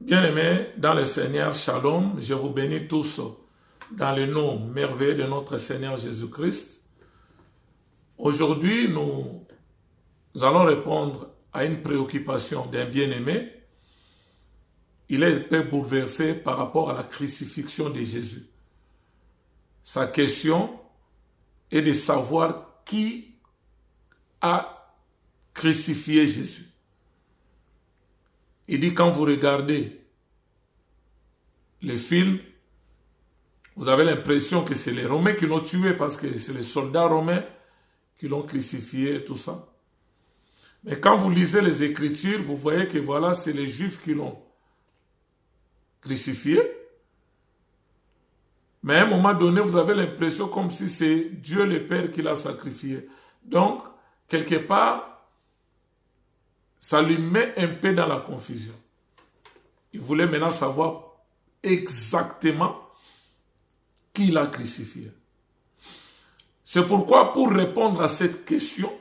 Bien-aimés dans le Seigneur, Shalom, je vous bénis tous dans le nom merveilleux de notre Seigneur Jésus-Christ. Aujourd'hui, nous allons répondre à une préoccupation d'un bien-aimé. Il est un peu bouleversé par rapport à la crucifixion de Jésus. Sa question est de savoir qui a crucifié Jésus. Il dit, quand vous regardez les films, vous avez l'impression que c'est les Romains qui l'ont tué parce que c'est les soldats romains qui l'ont crucifié et tout ça. Mais quand vous lisez les Écritures, vous voyez que voilà, c'est les Juifs qui l'ont crucifié. Mais à un moment donné, vous avez l'impression comme si c'est Dieu le Père qui l'a sacrifié. Donc, quelque part, ça lui met un peu dans la confusion. Il voulait maintenant savoir exactement qui l'a crucifié. C'est pourquoi, pour répondre à cette question,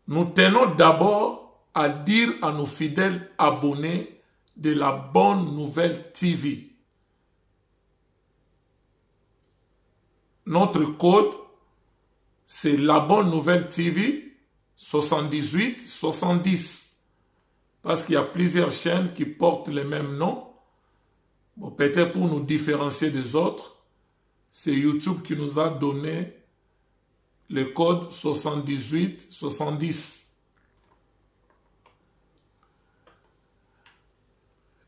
nous tenons d'abord à dire à nos fidèles abonnés de la Bonne Nouvelle TV. Notre code, c'est la Bonne Nouvelle TV 7870. Parce qu'il y a plusieurs chaînes qui portent le même nom. Bon, peut-être pour nous différencier des autres, c'est YouTube qui nous a donné le code 7870.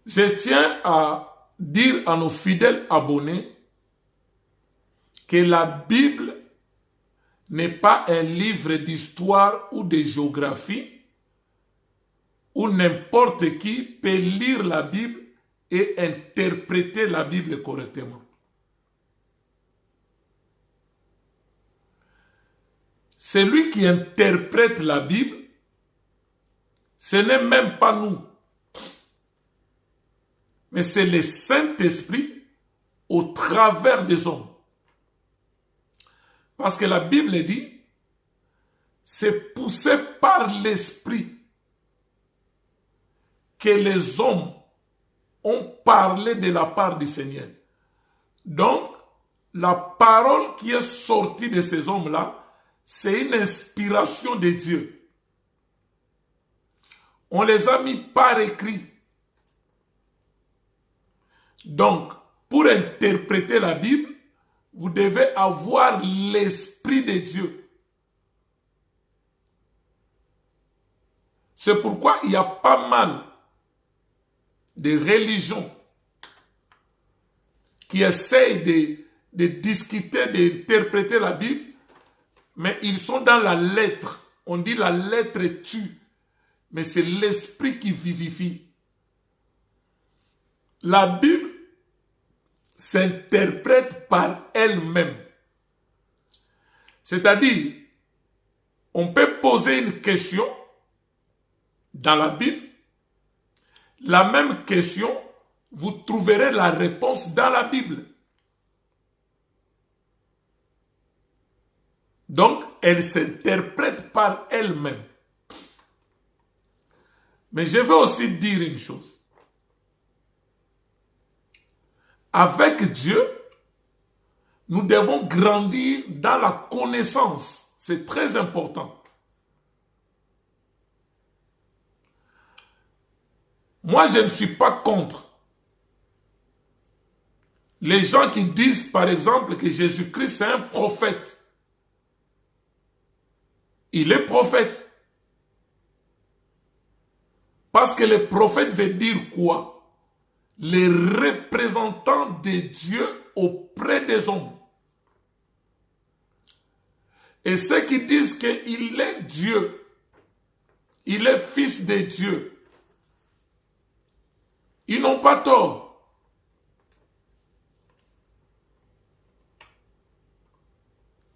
Je tiens à dire à nos fidèles abonnés que la Bible n'est pas un livre d'histoire ou de géographie où n'importe qui peut lire la Bible et interpréter la Bible correctement. Celui qui interprète la Bible, ce n'est même pas nous, mais c'est le Saint-Esprit au travers des hommes. Parce que la Bible dit, c'est poussé par l'Esprit que les hommes ont parlé de la part du Seigneur. Donc, la parole qui est sortie de ces hommes-là, c'est une inspiration de Dieu. On les a mis par écrit. Donc, pour interpréter la Bible, vous devez avoir l'Esprit de Dieu. C'est pourquoi il y a pas mal de religions qui essayent de discuter, d'interpréter la Bible, mais ils sont dans la lettre. On dit la lettre tue, mais c'est l'esprit qui vivifie. La Bible s'interprète par elle-même. C'est-à-dire, on peut poser une question dans la Bible. La même question, vous trouverez la réponse dans la Bible. Donc, elle s'interprète par elle-même. Mais je veux aussi dire une chose. Avec Dieu, nous devons grandir dans la connaissance. C'est très important. Moi, je ne suis pas contre les gens qui disent, par exemple, que Jésus-Christ est un prophète. Il est prophète. Parce que le prophète veut dire quoi? Les représentants de Dieu auprès des hommes. Et ceux qui disent qu'il est Dieu, il est fils de Dieu, ils n'ont pas tort.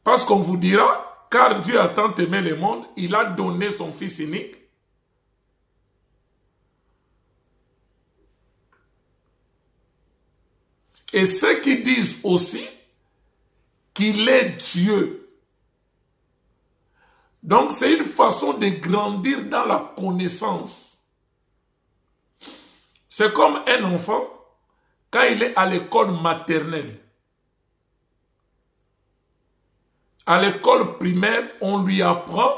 Parce qu'on vous dira, car Dieu a tant aimé le monde, il a donné son Fils unique. Et ceux qui disent aussi qu'il est Dieu, Donc, c'est une façon de grandir dans la connaissance. C'est comme un enfant, quand il est à l'école maternelle. À l'école primaire, on lui apprend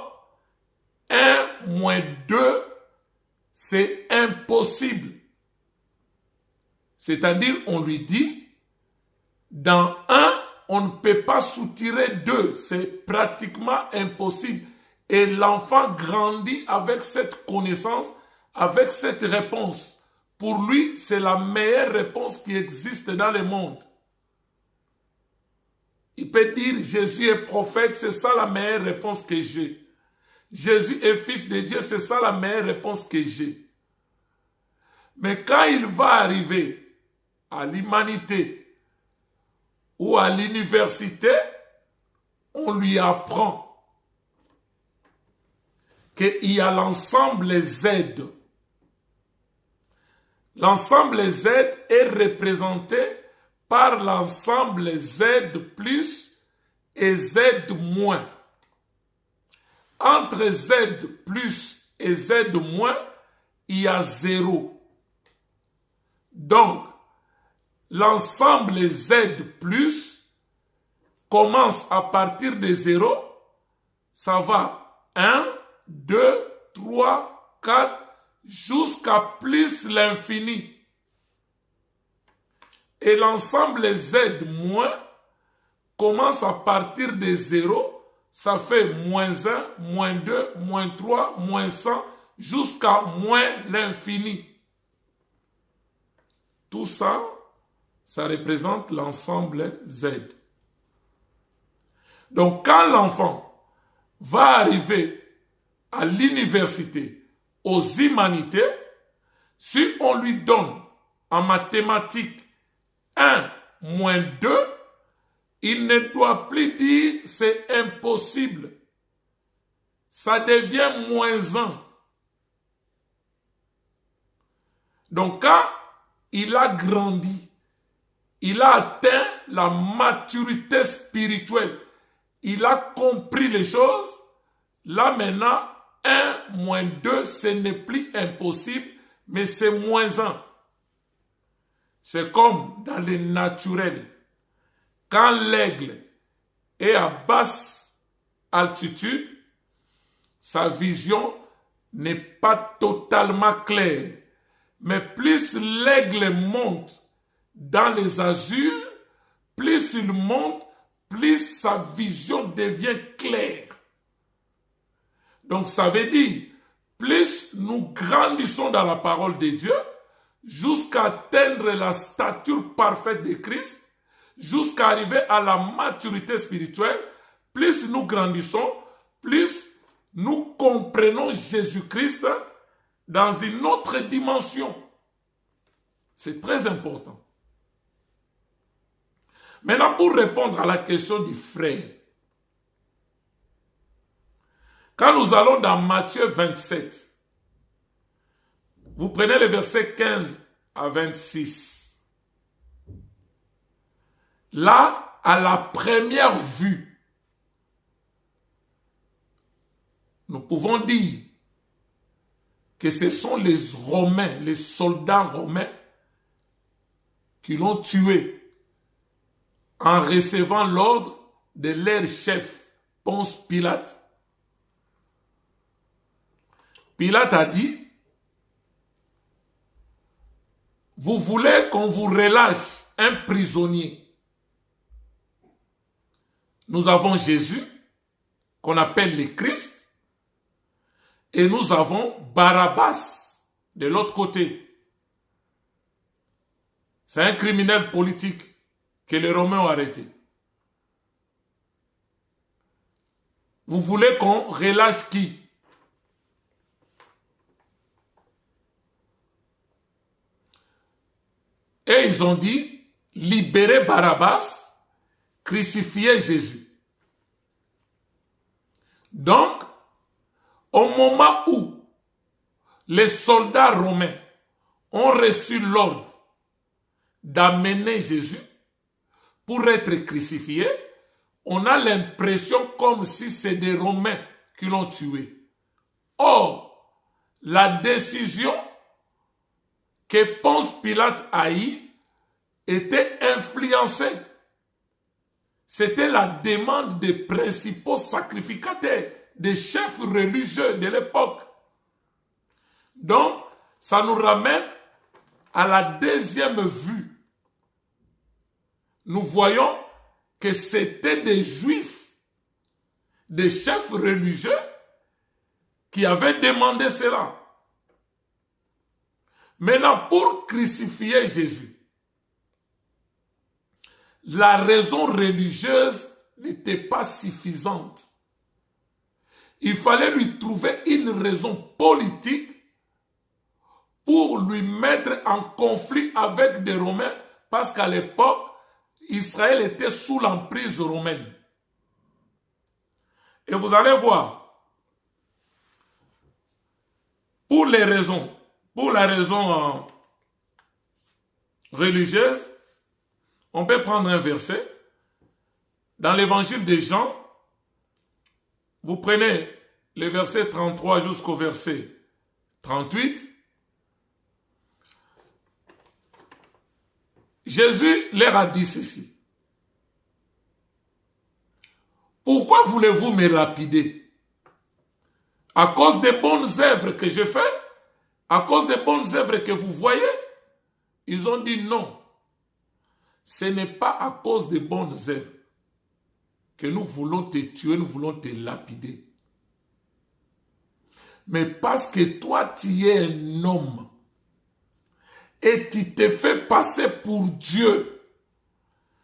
1 moins 2, c'est impossible. C'est-à-dire, on lui dit, dans 1, on ne peut pas soutirer 2. C'est pratiquement impossible. Et l'enfant grandit avec cette connaissance, avec cette réponse. Pour lui, c'est la meilleure réponse qui existe dans le monde. Il peut dire, Jésus est prophète, c'est ça la meilleure réponse que j'ai. Jésus est fils de Dieu, c'est ça la meilleure réponse que j'ai. Mais quand il va arriver à l'humanité ou à l'université, on lui apprend qu'il y a l'ensemble Z. L'ensemble Z est représenté par l'ensemble Z plus et Z moins. Entre Z plus et Z moins, il y a 0. Donc, l'ensemble Z plus commence à partir de 0. Ça va 1, 2, 3, 4, jusqu'à plus l'infini. Et l'ensemble Z moins commence à partir de 0. Ça fait moins 1, moins 2, moins 3, moins 100, jusqu'à moins l'infini. Tout ça, ça représente l'ensemble Z. Donc, quand l'enfant va arriver à l'université, aux humanités, si on lui donne en mathématiques 1 moins 2, il ne doit plus dire c'est impossible. Ça devient moins 1. Donc, quand il a grandi, il a atteint la maturité spirituelle, il a compris les choses, là maintenant, 1 moins 2, ce n'est plus impossible, mais c'est moins 1. C'est comme dans le naturel. Quand l'aigle est à basse altitude, sa vision n'est pas totalement claire. Mais plus l'aigle monte dans les azurs, plus il monte, plus sa vision devient claire. Donc ça veut dire, plus nous grandissons dans la parole de Dieu, jusqu'à atteindre la stature parfaite de Christ, jusqu'à arriver à la maturité spirituelle, plus nous grandissons, plus nous comprenons Jésus-Christ dans une autre dimension. C'est très important. Maintenant, pour répondre à la question du frère, quand nous allons dans Matthieu 27, vous prenez les versets 15 à 26. Là, à la première vue, nous pouvons dire que ce sont les Romains, les soldats romains, qui l'ont tué en recevant l'ordre de leur chef, Ponce Pilate. Pilate a dit, vous voulez qu'on vous relâche un prisonnier. Nous avons Jésus, qu'on appelle le Christ, et nous avons Barabbas, de l'autre côté. C'est un criminel politique que les Romains ont arrêté. Vous voulez qu'on relâche qui? Et ils ont dit, libérez Barabbas, crucifiez Jésus. Donc, au moment où les soldats romains ont reçu l'ordre d'amener Jésus pour être crucifié, on a l'impression comme si c'est des Romains qui l'ont tué. Or, la décision que Ponce Pilate a eue était influencée. C'était la demande des principaux sacrificateurs, des chefs religieux de l'époque. Donc, ça nous ramène à la deuxième vue. Nous voyons que c'était des juifs, des chefs religieux qui avaient demandé cela. Maintenant, pour crucifier Jésus, la raison religieuse n'était pas suffisante. Il fallait lui trouver une raison politique pour lui mettre en conflit avec des Romains, parce qu'à l'époque, Israël était sous l'emprise romaine. Et vous allez voir, pour la raison religieuse, on peut prendre un verset. Dans l'évangile de Jean, vous prenez le verset 33 jusqu'au verset 38. Jésus leur a dit ceci. Pourquoi voulez-vous me lapider? À cause des bonnes œuvres que je fais? À cause des bonnes œuvres que vous voyez? Ils ont dit non. Ce n'est pas à cause des bonnes œuvres que nous voulons te tuer, nous voulons te lapider. Mais parce que toi, tu es un homme et tu te fais passer pour Dieu.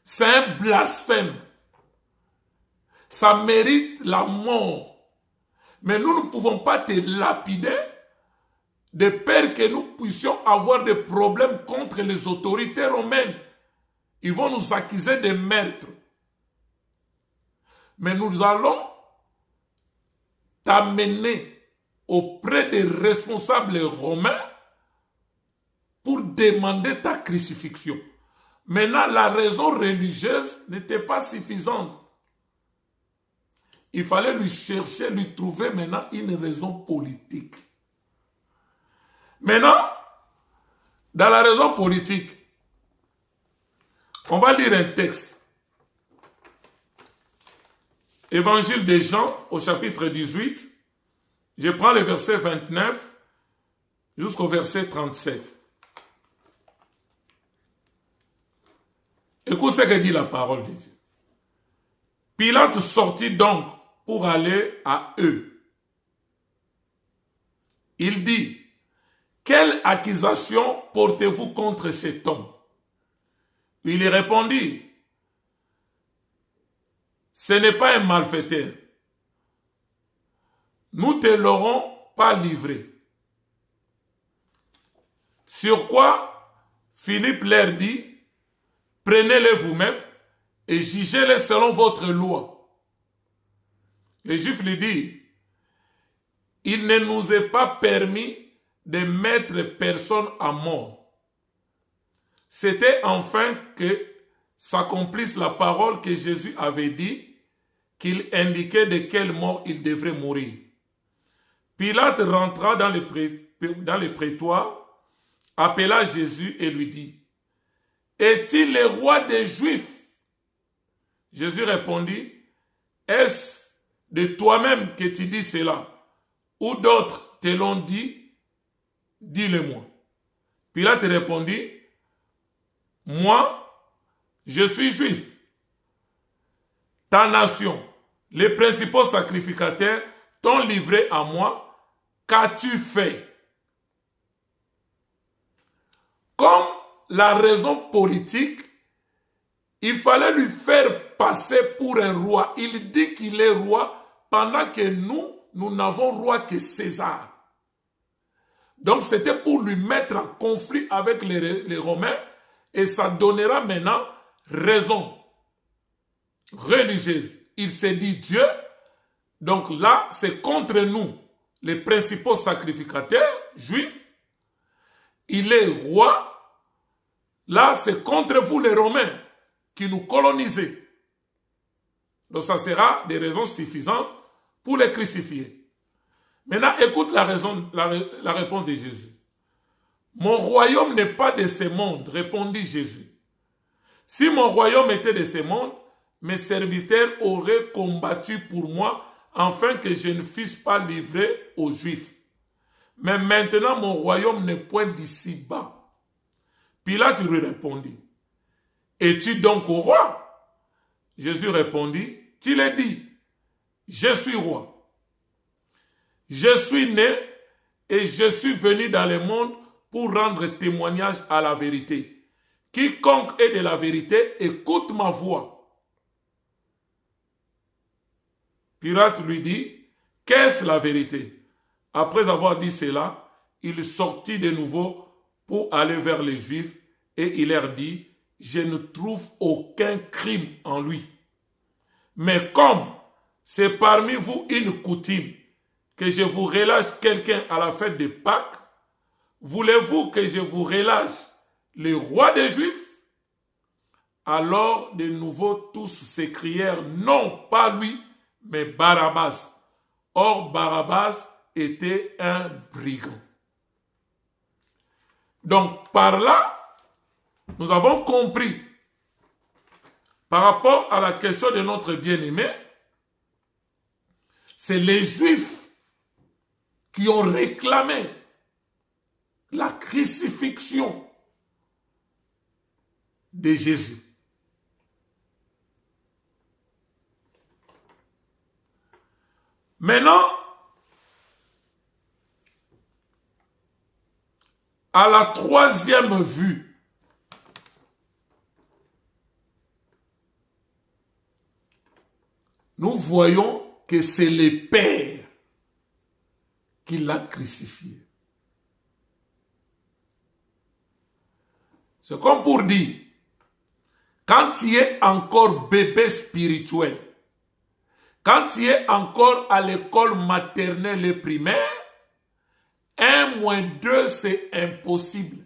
C'est un blasphème. Ça mérite la mort. Mais nous ne pouvons pas te lapider de peur que nous puissions avoir des problèmes contre les autorités romaines. Ils vont nous accuser de meurtre. Mais nous allons t'amener auprès des responsables romains pour demander ta crucifixion. Maintenant, la raison religieuse n'était pas suffisante. Il fallait lui chercher, lui trouver maintenant une raison politique. Maintenant, dans la raison politique, on va lire un texte. Évangile de Jean au chapitre 18. Je prends le verset 29 jusqu'au verset 37. Écoute ce que dit la parole de Dieu. Pilate sortit donc pour aller à eux. Il dit, quelle accusation portez-vous contre cet homme? Il y répondit, ce n'est pas un malfaiteur. Nous ne te l'aurons pas livré. Sur quoi Philippe leur dit, prenez-le vous-même et jugez-le selon votre loi. Les Juifs lui disent, il ne nous est pas permis de mettre personne à mort. C'était enfin que s'accomplisse la parole que Jésus avait dit, qu'il indiquait de quelle mort il devrait mourir. Pilate rentra dans les prétoires, appela Jésus et lui dit, est-il le roi des Juifs? Jésus répondit, est-ce de toi-même que tu dis cela? Ou d'autres te l'ont dit? Dis-le-moi. Pilate répondit, moi, je suis juif. Ta nation, les principaux sacrificateurs t'ont livré à moi. Qu'as-tu fait? Comme la raison politique, il fallait lui faire passer pour un roi. Il dit qu'il est roi pendant que nous n'avons roi que César. Donc c'était pour lui mettre en conflit avec les Romains et ça donnera maintenant raison religieuse. Il s'est dit Dieu, donc là c'est contre nous, les principaux sacrificateurs juifs. Il est roi, là c'est contre vous les Romains qui nous colonisez. Donc ça sera des raisons suffisantes pour les crucifier. Maintenant, écoute la réponse de Jésus. Mon royaume n'est pas de ce monde, répondit Jésus. Si mon royaume était de ce monde, mes serviteurs auraient combattu pour moi afin que je ne fusse pas livré aux Juifs. Mais maintenant, mon royaume n'est point d'ici-bas. Pilate lui répondit, es-tu donc au roi? Jésus répondit, tu l'as dit, je suis roi. Je suis né et je suis venu dans le monde pour rendre témoignage à la vérité. Quiconque est de la vérité, écoute ma voix. Pilate lui dit, qu'est-ce la vérité? Après avoir dit cela, il sortit de nouveau pour aller vers les Juifs et il leur dit, je ne trouve aucun crime en lui. Mais comme c'est parmi vous une coutume que je vous relâche quelqu'un à la fête de Pâques, voulez-vous que je vous relâche le roi des Juifs? Alors de nouveau tous s'écrièrent, non pas lui, mais Barabbas. Or Barabbas était un brigand. Donc par là, nous avons compris par rapport à la question de notre bien-aimé, c'est les Juifs qui ont réclamé la crucifixion de Jésus. Maintenant, à la troisième vue, nous voyons que c'est le Père qui l'a crucifié. C'est comme pour dire, quand tu es encore bébé spirituel, quand tu es encore à l'école maternelle et primaire, 1 moins 2, c'est impossible.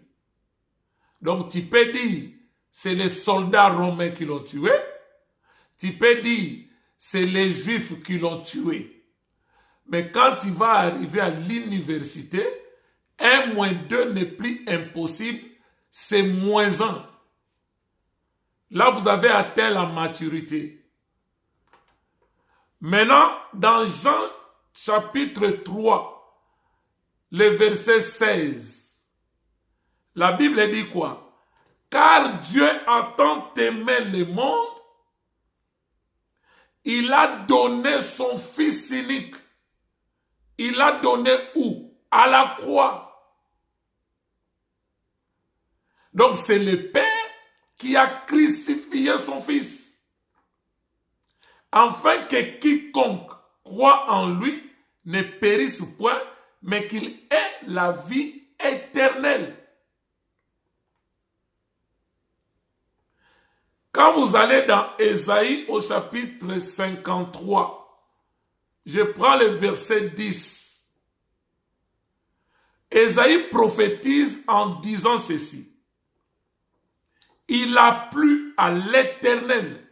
Donc tu peux dire, c'est les soldats romains qui l'ont tué. Tu peux dire, c'est les Juifs qui l'ont tué. Mais quand tu vas arriver à l'université, 1 moins 2 n'est plus impossible, c'est moins 1. Là, vous avez atteint la maturité. Maintenant, dans Jean chapitre 3, le verset 16, la Bible dit quoi? Car Dieu a tant aimé le monde, il a donné son Fils unique. Il l'a donné où? À la croix. Donc c'est le Père qui a crucifié son Fils, afin que quiconque croit en lui ne périsse point, mais qu'il ait la vie éternelle. Quand vous allez dans Ésaïe au chapitre 53, je prends le verset 10. Ésaïe prophétise en disant ceci. Il a plu à l'Éternel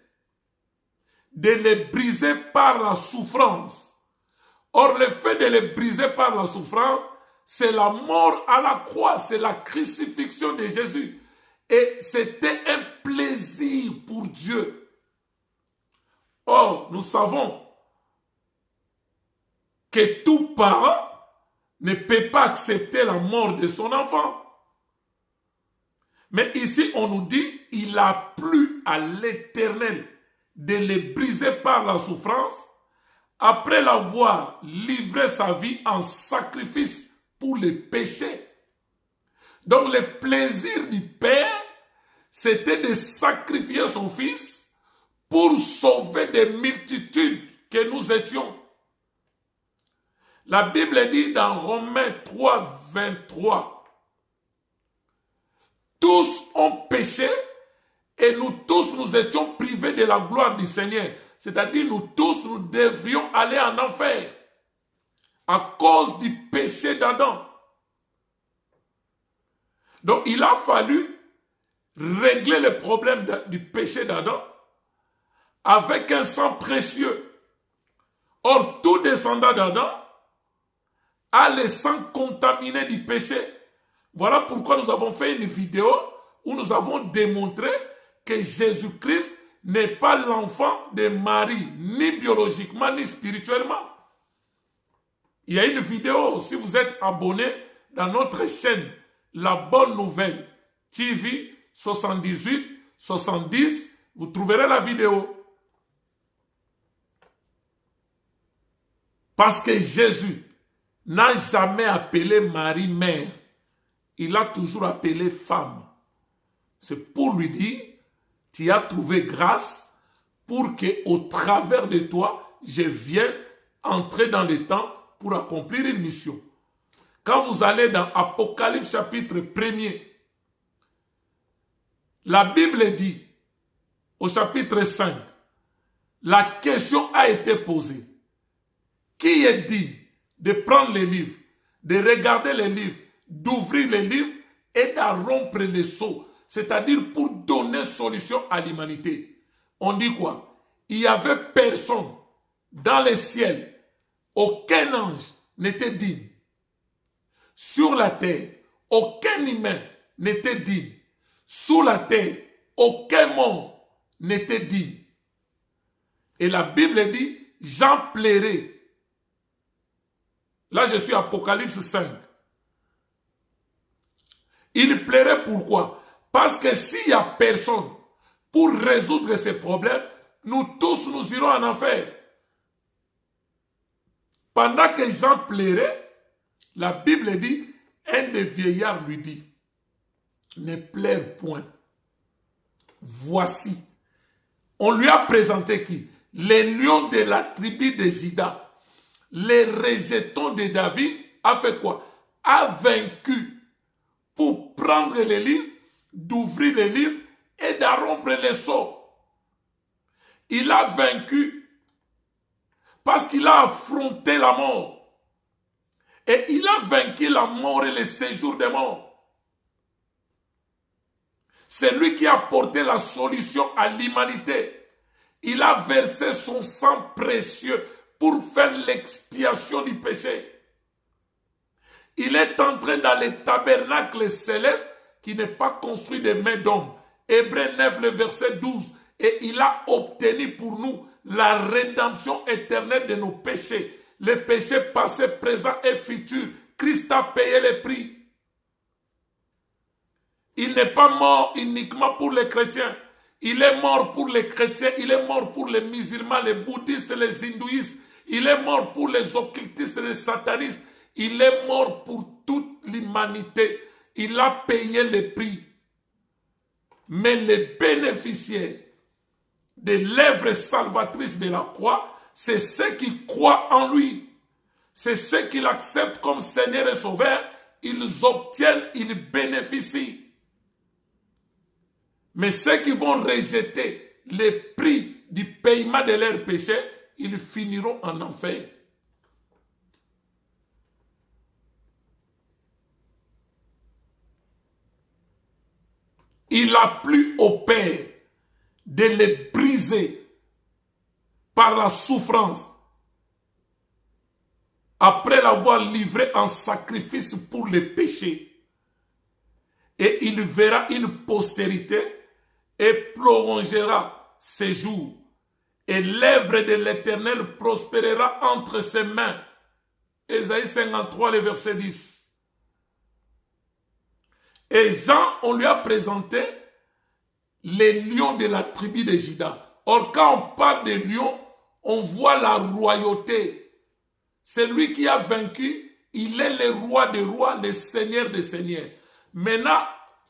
de les briser par la souffrance. Or, le fait de les briser par la souffrance, c'est la mort à la croix, c'est la crucifixion de Jésus. Et c'était un plaisir pour Dieu. Or, nous savons que tout parent ne peut pas accepter la mort de son enfant. Mais ici, on nous dit, il a plu à l'Éternel de les briser par la souffrance, après l'avoir livré sa vie en sacrifice pour les péchés. Donc le plaisir du Père, c'était de sacrifier son Fils pour sauver des multitudes que nous étions. La Bible dit dans Romains 3, 23, tous ont péché et nous tous nous étions privés de la gloire du Seigneur. C'est-à-dire nous tous nous devrions aller en enfer à cause du péché d'Adam. Donc il a fallu régler le problème du péché d'Adam avec un sang précieux. Or, tout descendant d'Adam a le sang contaminé du péché. Voilà pourquoi nous avons fait une vidéo où nous avons démontré que Jésus-Christ n'est pas l'enfant de Marie, ni biologiquement, ni spirituellement. Il y a une vidéo, si vous êtes abonné dans notre chaîne La Bonne Nouvelle TV 78, 70, vous trouverez la vidéo. Parce que Jésus n'a jamais appelé Marie mère. Il a toujours appelé femme. C'est pour lui dire, tu as trouvé grâce pour que au travers de toi, je vienne entrer dans le temps pour accomplir une mission. Quand vous allez dans Apocalypse chapitre 1er, la Bible dit, au chapitre 5, la question a été posée. Qui est digne de prendre les livres, de regarder les livres, d'ouvrir les livres et d'en rompre les sceaux, c'est-à-dire pour donner solution à l'humanité? On dit quoi? Il n'y avait personne dans le ciel, aucun ange n'était digne. Sur la terre, aucun humain n'était digne. Sous la terre, aucun mort n'était digne. Et la Bible dit, j'en plairai. Là, je suis à Apocalypse 5. Il plairait pourquoi? Parce que s'il n'y a personne pour résoudre ces problèmes, nous tous nous irons en enfer. Pendant que Jean plairait, la Bible dit, un des vieillards lui dit, ne pleure point. Voici. On lui a présenté qui? Les lions de la tribu de Juda. Les rejetons de David a fait quoi? A vaincu pour prendre les livres, d'ouvrir les livres et d'en rompre les sceaux. Il a vaincu parce qu'il a affronté la mort. Et il a vaincu la mort et le séjour des morts. C'est lui qui a apporté la solution à l'humanité. Il a versé son sang précieux pour faire l'expiation du péché. Il est entré dans le tabernacle céleste qui n'est pas construit de mains d'homme. Hébreux 9, le verset 12. Et il a obtenu pour nous la rédemption éternelle de nos péchés. Les péchés passés, présents et futurs. Christ a payé le prix. Il n'est pas mort uniquement pour les chrétiens. Il est mort pour les chrétiens, il est mort pour les musulmans, les bouddhistes, les hindouistes. Il est mort pour les occultistes, les satanistes. Il est mort pour toute l'humanité. Il a payé le prix. Mais les bénéficiaires de l'œuvre salvatrice de la croix, c'est ceux qui croient en lui. C'est ceux qui l'acceptent comme Seigneur et Sauveur. Ils obtiennent, ils bénéficient. Mais ceux qui vont rejeter le prix du paiement de leurs péchés, ils finiront en enfer. Il a plu au Père de les briser par la souffrance après l'avoir livré en sacrifice pour les péchés. Et il verra une postérité et prolongera ses jours. Et l'œuvre de l'Éternel prospérera entre ses mains. Ésaïe 53, le verset 10. Et Jean, on lui a présenté les lions de la tribu de Juda. Or, quand on parle des lions, on voit la royauté. C'est lui qui a vaincu. Il est le roi des rois, le seigneur des seigneurs. Maintenant,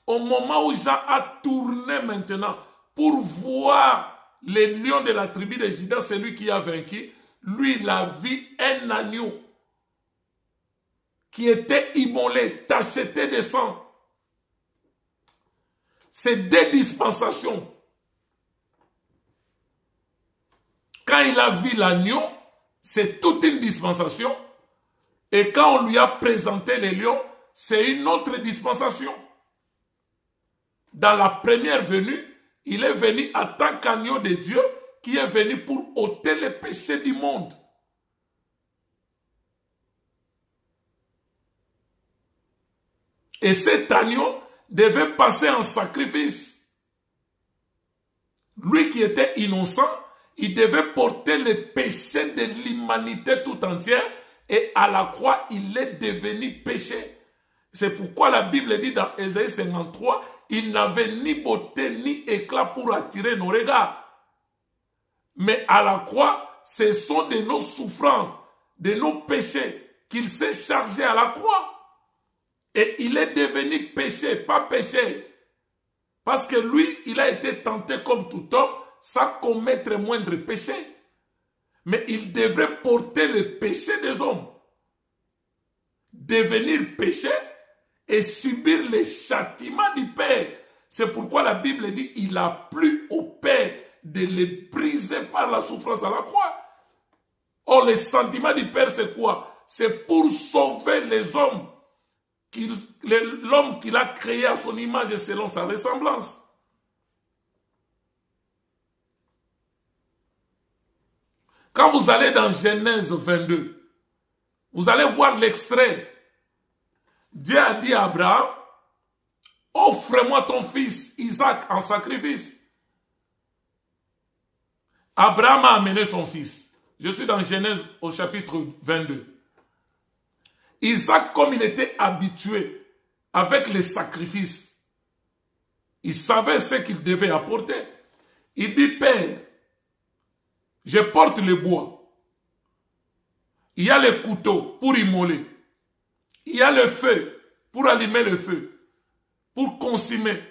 au moment où Jean a tourné maintenant pour voir les lions de la tribu de Juda, c'est lui qui a vaincu. Lui, il a vu un agneau qui était immolé, tacheté de sang. C'est des dispensations. Quand il a vu l'agneau, c'est toute une dispensation. Et quand on lui a présenté les lions, c'est une autre dispensation. Dans la première venue, il est venu en tant qu'agneau de Dieu qui est venu pour ôter les péchés du monde. Et cet agneau devait passer en sacrifice. Lui qui était innocent, il devait porter les péchés de l'humanité tout entière et à la croix, il est devenu péché. C'est pourquoi la Bible dit dans Ésaïe 53, il n'avait ni beauté ni éclat pour attirer nos regards. Mais à la croix, ce sont de nos souffrances, de nos péchés qu'il s'est chargé à la croix. Et il est devenu péché, pas péché. Parce que lui, il a été tenté comme tout homme, sans commettre moindre péché. Mais il devrait porter le péché des hommes. Devenir péché et subir les châtiments du Père. C'est pourquoi la Bible dit, il a plu au Père de les briser par la souffrance à la croix. Or, les sentiments du Père, c'est quoi? C'est pour sauver les hommes. L'homme qu'il a créé à son image et selon sa ressemblance. Quand vous allez dans Genèse 22, vous allez voir l'extrait. Dieu a dit à Abraham, offre-moi ton fils Isaac en sacrifice. Abraham a amené son fils. Je suis dans Genèse au chapitre 22. Isaac, comme il était habitué avec les sacrifices, il savait ce qu'il devait apporter. Il dit, Père, je porte le bois. Il y a le couteau pour immoler. Il y a le feu pour allumer le feu, pour consommer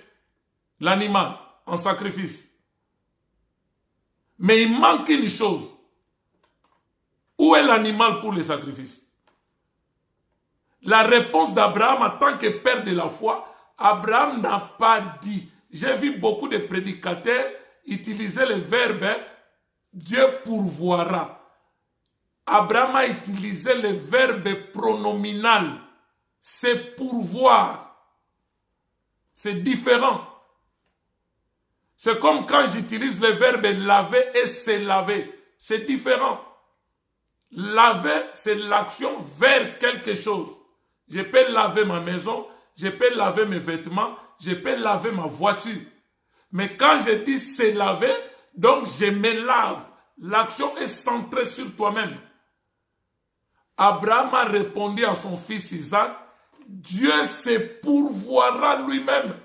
l'animal en sacrifice. Mais il manque une chose. Où est l'animal pour le sacrifice? La réponse d'Abraham en tant que père de la foi, Abraham n'a pas dit. J'ai vu beaucoup de prédicateurs utiliser le verbe Dieu pourvoira. Abraham a utilisé le verbe pronominal. C'est pourvoir. C'est différent. C'est comme quand j'utilise le verbe laver et se laver. C'est différent. Laver, c'est l'action vers quelque chose. Je peux laver ma maison, je peux laver mes vêtements, je peux laver ma voiture. Mais quand je dis se laver, donc je me lave. L'action est centrée sur toi-même. Abraham a répondu à son fils Isaac, Dieu se pourvoira lui-même.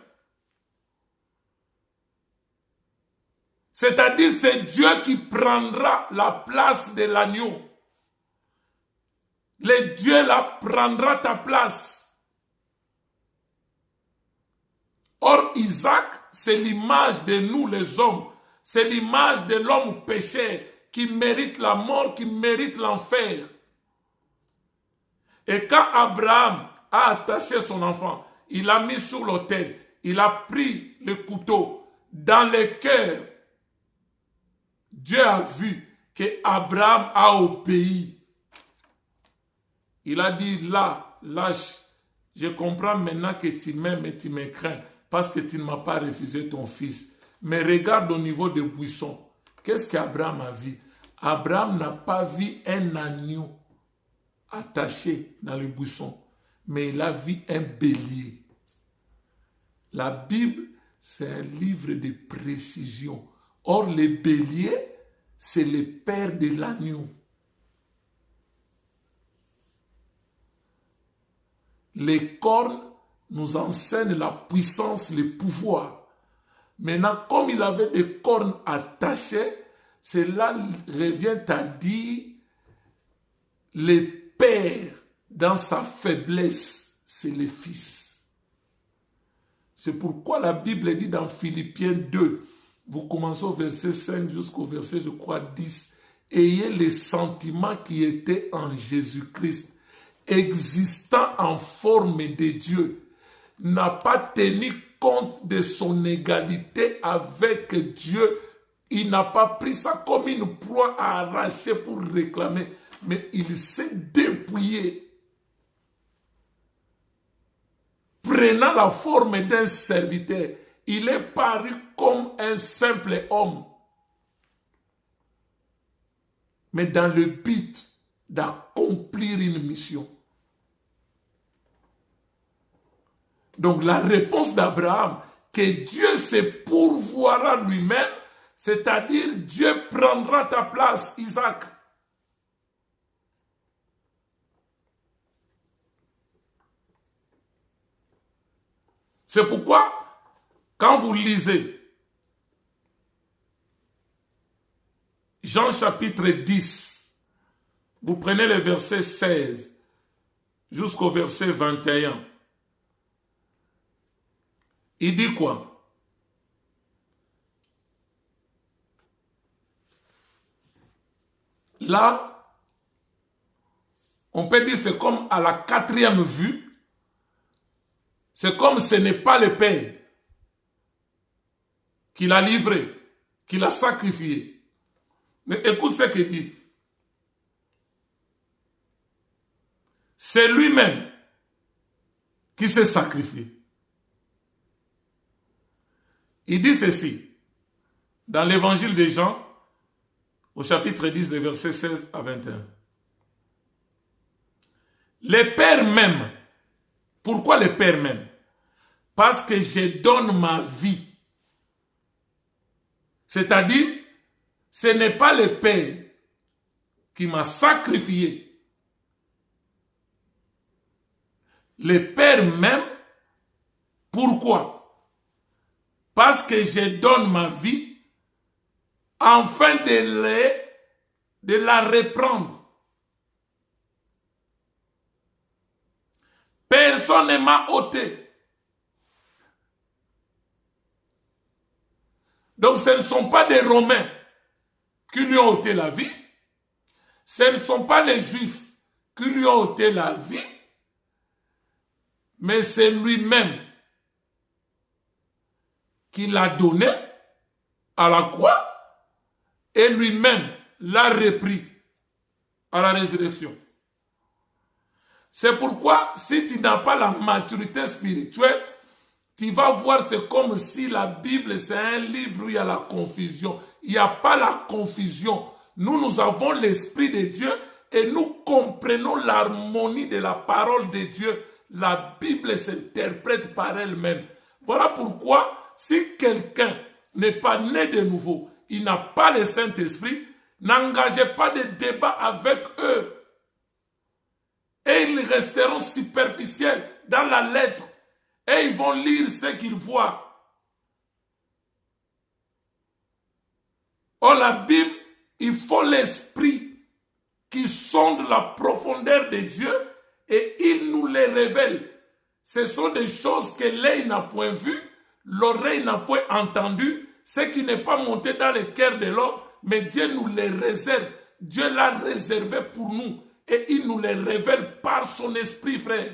C'est-à-dire c'est Dieu qui prendra la place de l'agneau. Le Dieu là prendra ta place. Or Isaac, c'est l'image de nous les hommes. C'est l'image de l'homme péché qui mérite la mort, qui mérite l'enfer. Et quand Abraham a attaché son enfant, il l'a mis sur l'autel, il a pris le couteau dans le cœur. Dieu a vu que Abraham a obéi. Il a dit, là, lâche, je comprends maintenant que tu m'aimes et tu me crains parce que tu ne m'as pas refusé ton fils. Mais regarde au niveau des buissons. Qu'est-ce qu'Abraham a vu? Abraham n'a pas vu un agneau attaché dans le buisson, mais il a vu un bélier. La Bible, c'est un livre de précision. Or, le bélier, c'est le père de l'agneau. Les cornes nous enseignent la puissance, le pouvoir. Maintenant, comme il avait des cornes attachées, cela revient à dire le père, dans sa faiblesse, c'est le fils. C'est pourquoi la Bible dit dans Philippiens 2, vous commencez au verset 5 jusqu'au verset, je crois, 10, ayez les sentiments qui étaient en Jésus-Christ, existant en forme de Dieu, n'a pas tenu compte de son égalité avec Dieu. Il n'a pas pris ça comme une proie à arracher pour réclamer, mais il s'est dépouillé, prenant la forme d'un serviteur. Il est paru comme un simple homme, mais dans le but d'accomplir une mission. Donc la réponse d'Abraham, que Dieu se pourvoira lui-même, c'est-à-dire Dieu prendra ta place, Isaac. C'est pourquoi, quand vous lisez Jean chapitre 10, vous prenez le verset 16 jusqu'au verset 21. Il dit quoi? Là, on peut dire c'est comme à la 4e vue, c'est comme ce n'est pas le Père qui l'a livré, qui l'a sacrifié. Mais écoute ce qu'il dit. C'est lui-même qui s'est sacrifié. Il dit ceci, dans l'évangile de Jean, au chapitre 10, les versets 16 à 21. Les pères m'aiment. Pourquoi les pères m'aiment? Parce que je donne ma vie. C'est-à-dire, ce n'est pas le Père qui m'a sacrifié. Le Père m'aime. Pourquoi? Parce que je donne ma vie afin de la reprendre. Personne ne m'a ôté. Donc ce ne sont pas des Romains qui lui ont ôté la vie. Ce ne sont pas les Juifs qui lui ont ôté la vie. Mais c'est lui-même qui l'a donné à la croix et lui-même l'a repris à la résurrection. C'est pourquoi, si tu n'as pas la maturité spirituelle, tu vas voir, c'est comme si la Bible, c'est un livre où il y a la confusion. Il n'y a pas la confusion. Nous avons l'Esprit de Dieu et nous comprenons l'harmonie de la parole de Dieu. La Bible s'interprète par elle-même. Voilà pourquoi, si quelqu'un n'est pas né de nouveau, il n'a pas le Saint-Esprit, n'engagez pas de débat avec eux. Et ils resteront superficiels dans la lettre. Et ils vont lire ce qu'ils voient. Or, la Bible, il faut l'esprit qui sonde la profondeur de Dieu et il nous les révèle. Ce sont des choses que l'œil n'a point vues, l'oreille n'a point entendu, ce qui n'est pas monté dans le cœur de l'homme, mais Dieu nous les réserve. Dieu l'a réservé pour nous et il nous les révèle par son esprit, frère.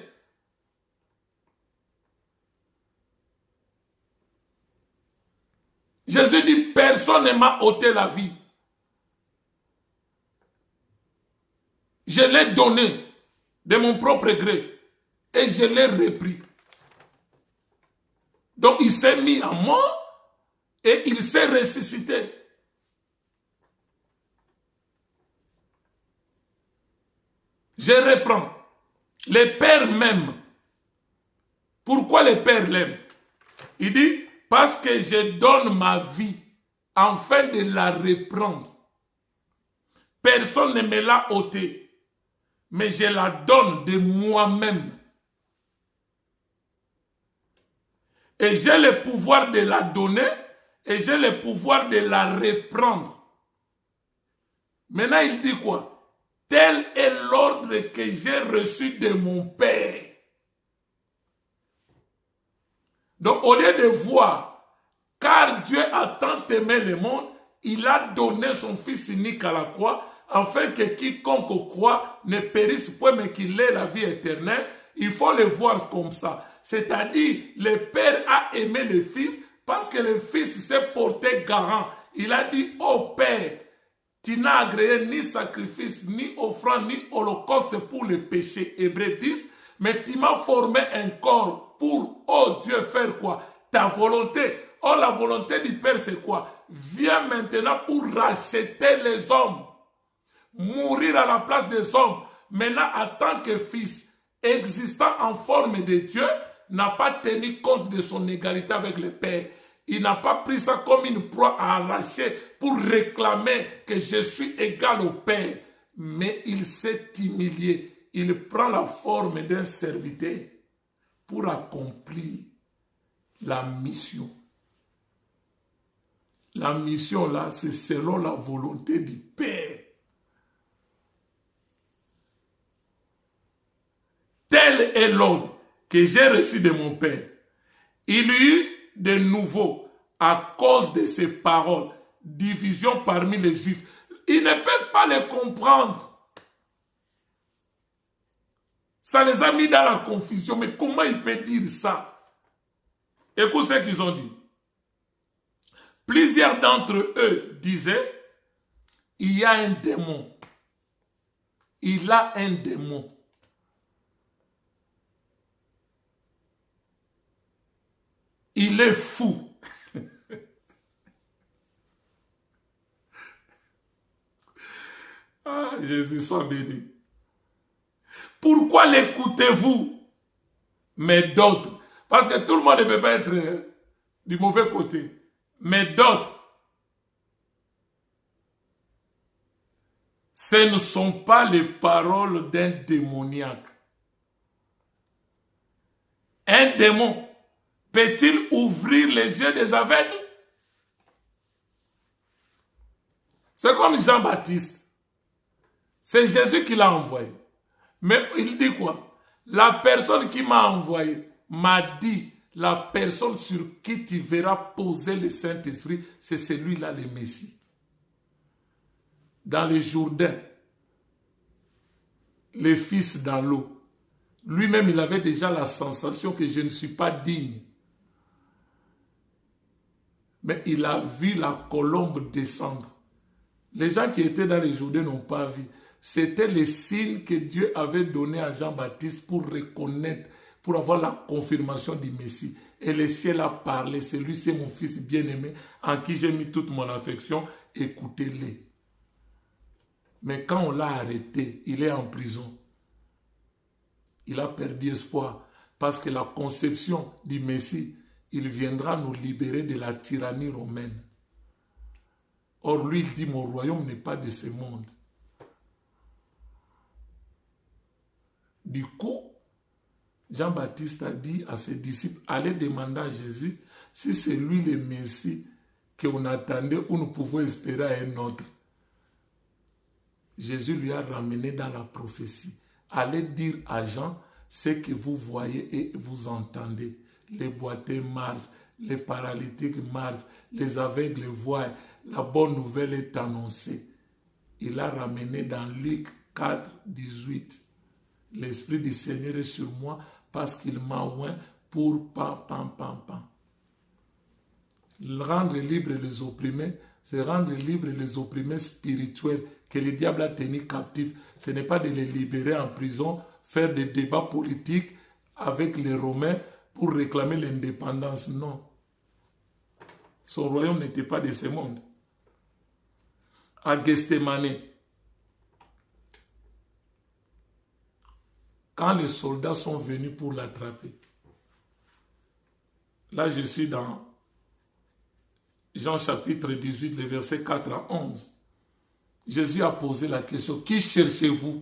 Jésus dit, personne ne m'a ôté la vie. Je l'ai donné de mon propre gré et je l'ai repris. Donc il s'est mis en mort et il s'est ressuscité. Je reprends. Les pères m'aiment. Pourquoi les pères l'aiment? Il dit, parce que je donne ma vie afin de la reprendre. Personne ne me l'a ôtée, mais je la donne de moi-même. Et j'ai le pouvoir de la donner et j'ai le pouvoir de la reprendre. Maintenant, il dit quoi? Tel est l'ordre que j'ai reçu de mon Père. Donc, au lieu de voir, car Dieu a tant aimé le monde, il a donné son Fils unique à la croix, afin que quiconque croit ne périsse point, mais qu'il ait la vie éternelle. Il faut le voir comme ça. C'est-à-dire, le Père a aimé le Fils parce que le Fils s'est porté garant. Il a dit, ô Père, tu n'as agréé ni sacrifice, ni offrande, ni holocauste pour le péché. Hébreux 10, mais tu m'as formé un corps pour, oh Dieu, faire quoi? Ta volonté. Oh, la volonté du Père, c'est quoi? Viens maintenant pour racheter les hommes. Mourir à la place des hommes. Maintenant, en tant que fils, existant en forme de Dieu, n'a pas tenu compte de son égalité avec le Père. Il n'a pas pris ça comme une proie à arracher pour réclamer que je suis égal au Père. Mais il s'est humilié. Il prend la forme d'un serviteur pour accomplir la mission. La mission là, c'est selon la volonté du Père. Tel est l'ordre que j'ai reçu de mon Père. Il y eut de nouveau, à cause de ces paroles, division parmi les Juifs. Ils ne peuvent pas les comprendre. Ça les a mis dans la confusion. Mais comment il peut dire ça? Écoute ce qu'ils ont dit. Plusieurs d'entre eux disaient, il y a un démon. Il a un démon. Il est fou. Ah, Jésus soit béni. Pourquoi l'écoutez-vous? Mais d'autres, parce que tout le monde ne peut pas être du mauvais côté, mais d'autres, ce ne sont pas les paroles d'un démoniaque. Un démon peut-il ouvrir les yeux des aveugles? C'est comme Jean-Baptiste. C'est Jésus qui l'a envoyé. Mais il dit quoi? La personne qui m'a envoyé m'a dit, la personne sur qui tu verras poser le Saint-Esprit, c'est celui-là le Messie. Dans le Jourdain, le Fils dans l'eau, lui-même il avait déjà la sensation que je ne suis pas digne. Mais il a vu la colombe descendre. Les gens qui étaient dans les Jourdains n'ont pas vu. C'était le signe que Dieu avait donné à Jean-Baptiste pour reconnaître, pour avoir la confirmation du Messie. Et le ciel a parlé. Celui, c'est mon fils bien-aimé, en qui j'ai mis toute mon affection. Écoutez-le. Mais quand on l'a arrêté, il est en prison. Il a perdu espoir. Parce que la conception du Messie, il viendra nous libérer de la tyrannie romaine. Or, lui, il dit, mon royaume n'est pas de ce monde. Du coup, Jean-Baptiste a dit à ses disciples, allez demander à Jésus si c'est lui le Messie qu'on attendait ou nous pouvons espérer à un autre. Jésus lui a ramené dans la prophétie. Allez dire à Jean ce que vous voyez et vous entendez. Les boiteux marchent, les paralytiques marchent, les aveugles voient. La bonne nouvelle est annoncée. Il a ramené dans Luc 4, 18. L'Esprit du Seigneur est sur moi parce qu'il m'a oint pour Rendre libres les opprimés, c'est rendre libres les opprimés spirituels que le diable a tenus captifs. Ce n'est pas de les libérer en prison, faire des débats politiques avec les Romains pour réclamer l'indépendance. Non. Son royaume n'était pas de ce monde. À Gethsémani, quand les soldats sont venus pour l'attraper, là je suis dans Jean chapitre 18, les versets 4 à 11. Jésus a posé la question, qui cherchez-vous?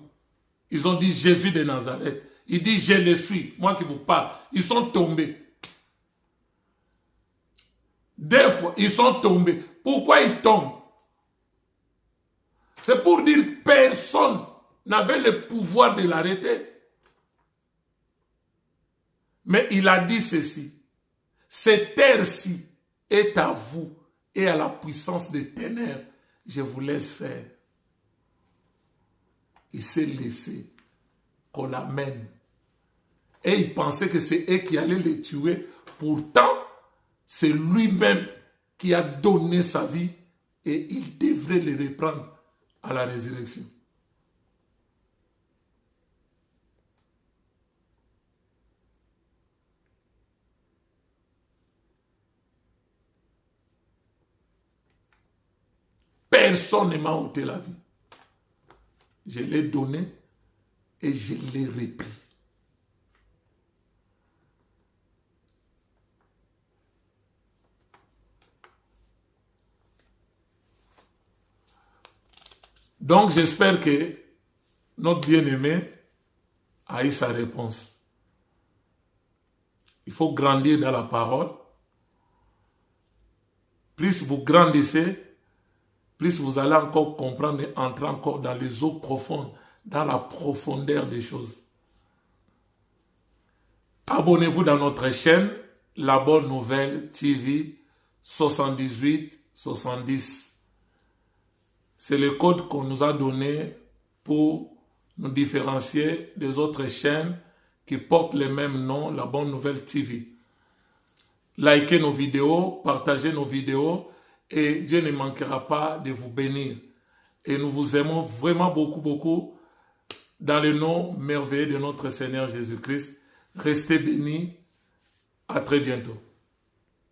Ils ont dit Jésus de Nazareth. Il dit, je le suis, moi qui vous parle. Ils sont tombés. Des fois, ils sont tombés. Pourquoi ils tombent? C'est pour dire personne n'avait le pouvoir de l'arrêter. Mais il a dit ceci, cette terre-ci est à vous et à la puissance des ténèbres. Je vous laisse faire. Il s'est laissé qu'on l'amène. Et il pensait que c'est eux qui allaient les tuer. Pourtant, c'est lui-même qui a donné sa vie et il devrait les reprendre à la résurrection. Personne ne m'a ôté la vie. Je l'ai donné et je l'ai repris. Donc, j'espère que notre bien-aimé a eu sa réponse. Il faut grandir dans la parole. Plus vous grandissez, plus vous allez encore comprendre et entrer encore dans les eaux profondes, dans la profondeur des choses. Abonnez-vous dans notre chaîne, La Bonne Nouvelle TV 7870. C'est le code qu'on nous a donné pour nous différencier des autres chaînes qui portent le même nom, La Bonne Nouvelle TV. Likez nos vidéos, partagez nos vidéos et Dieu ne manquera pas de vous bénir. Et nous vous aimons vraiment beaucoup, beaucoup dans le nom merveilleux de notre Seigneur Jésus-Christ. Restez bénis. À très bientôt.